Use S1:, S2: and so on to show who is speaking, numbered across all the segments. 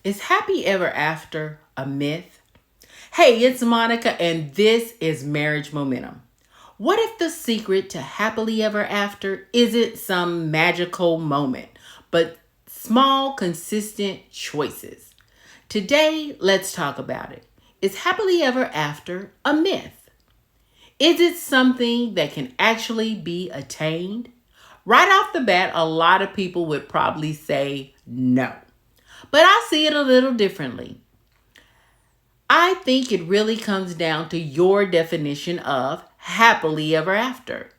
S1: Is happy ever after a myth? Hey, it's Monica, and this is Marriage Momentum. What if the secret to happily ever after isn't some magical moment, but small, consistent choices? Today, let's talk about it. Is happily ever after a myth? Is it something that can actually be attained? Right off the bat, a lot of people would probably say no. But I see it a little differently. I think it really comes down to your definition of happily ever after.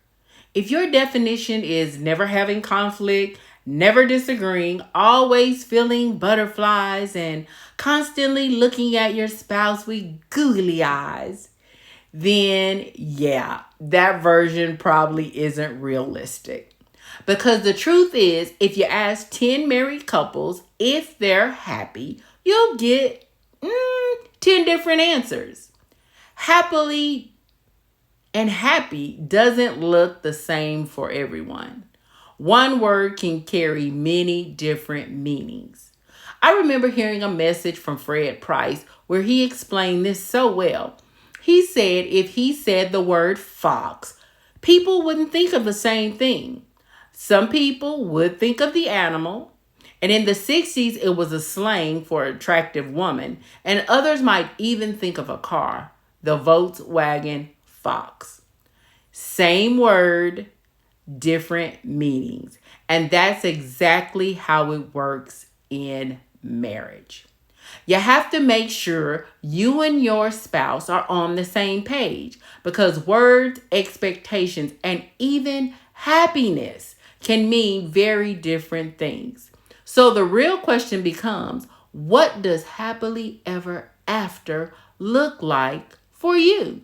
S1: If your definition is never having conflict, never disagreeing, always feeling butterflies, and constantly looking at your spouse with googly eyes, then yeah, that version probably isn't realistic. Because the truth is, if you ask 10 married couples if they're happy, you'll get 10 different answers. Happily and happy doesn't look the same for everyone. One word can carry many different meanings. I remember hearing a message from Fred Price where he explained this so well. He said if he said the word fox, people wouldn't think of the same thing. Some people would think of the animal, and in the 60s, it was a slang for attractive woman, and others might even think of a car, the Volkswagen Fox. Same word, different meanings. And that's exactly how it works in marriage. You have to make sure you and your spouse are on the same page because words, expectations, and even happiness can mean very different things. So the real question becomes, what does happily ever after look like for you?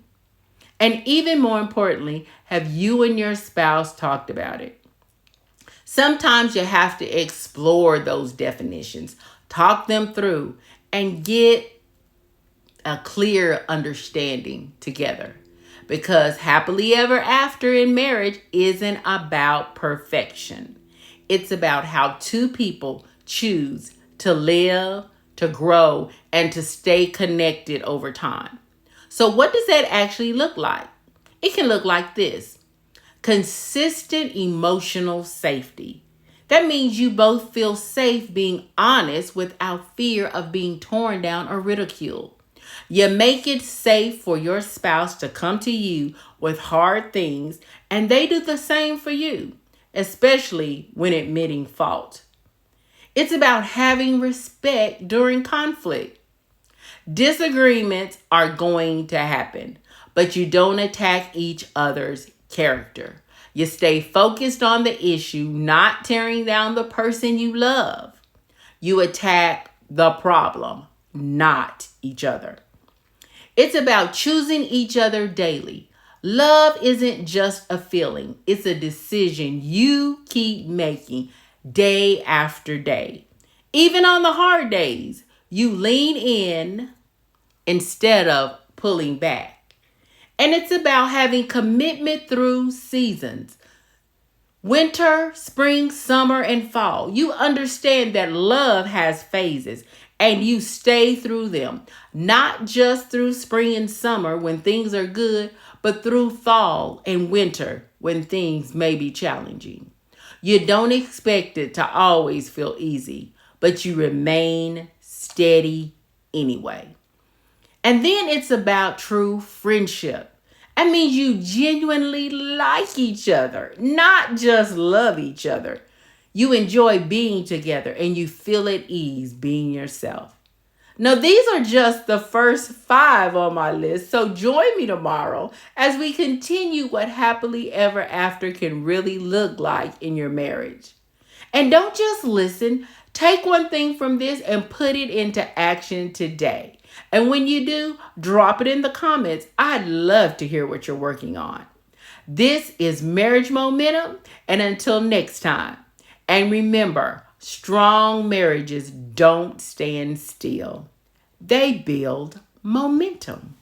S1: And even more importantly, have you and your spouse talked about it? Sometimes you have to explore those definitions, talk them through, and get a clear understanding together. Because happily ever after in marriage isn't about perfection. It's about how two people choose to live, to grow, and to stay connected over time. So what does that actually look like? It can look like this. Consistent emotional safety. That means you both feel safe being honest without fear of being torn down or ridiculed. You make it safe for your spouse to come to you with hard things, and they do the same for you, especially when admitting fault. It's about having respect during conflict. Disagreements are going to happen, but you don't attack each other's character. You stay focused on the issue, not tearing down the person you love. You attack the problem, not each other. It's about choosing each other daily. Love isn't just a feeling, it's a decision you keep making day after day. Even on the hard days, you lean in instead of pulling back. And it's about having commitment through seasons. Winter, spring, summer, and fall. You understand that love has phases and you stay through them. Not just through spring and summer when things are good, but through fall and winter when things may be challenging. You don't expect it to always feel easy, but you remain steady anyway. And then it's about true friendship. That means you genuinely like each other, not just love each other. You enjoy being together and you feel at ease being yourself. Now, these are just the first 5 on my list, so join me tomorrow as we continue what happily ever after can really look like in your marriage. And don't just listen, take one thing from this and put it into action today. And when you do, drop it in the comments. I'd love to hear what you're working on. This is Marriage Momentum, and until next time. And remember, strong marriages don't stand still. They build momentum.